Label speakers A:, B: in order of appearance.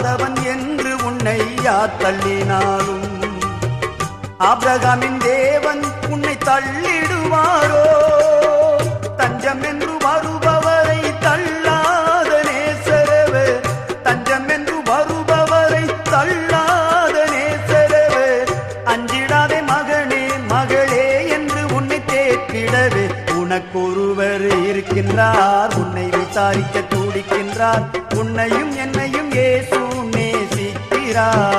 A: தள்ளாதவன் என்று உன்னை யார் தள்ளினாலும் ஆபிரகாமின் தேவன் உன்னை தள்ளிடுவாரோ? தஞ்சம் என்று வருபவரை தள்ளாத நேசரவே, தஞ்சம் என்று வருபவரை தள்ளாத நேசரவே. அஞ்சிடாதே மகனே மகளே என்று உன்னை தேற்றிடவே உனக்கொருவர் இருக்கின்றார், உன்னை விசாரிக்க துடிக்கின்றார். உன்னையும் என்னையும் இயேசு நேசிக்கிறார்.